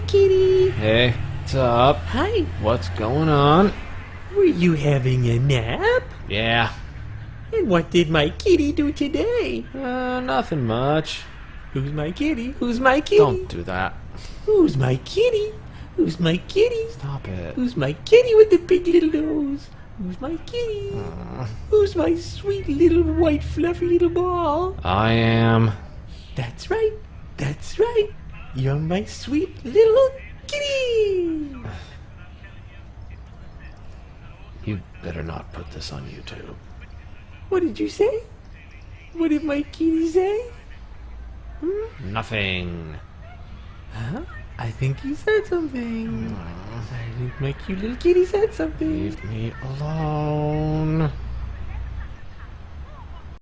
kitty. Hey, what's up? Hi. What's going on? Were you having a nap? Yeah, And what did my kitty do today? nothing much. Who's my kitty? Who's my kitty? Don't do that. Who's my kitty? Who's my kitty? Stop it. Who's my kitty with the big little nose? Who's my kitty? Who's my sweet little white fluffy little ball? I am. That's right. That's right. You're my sweet little kitty. You better not put this on YouTube. What did you say? What did my kitty say? Nothing. Huh? I think you said something. I think my cute little kitty said something. Leave me alone.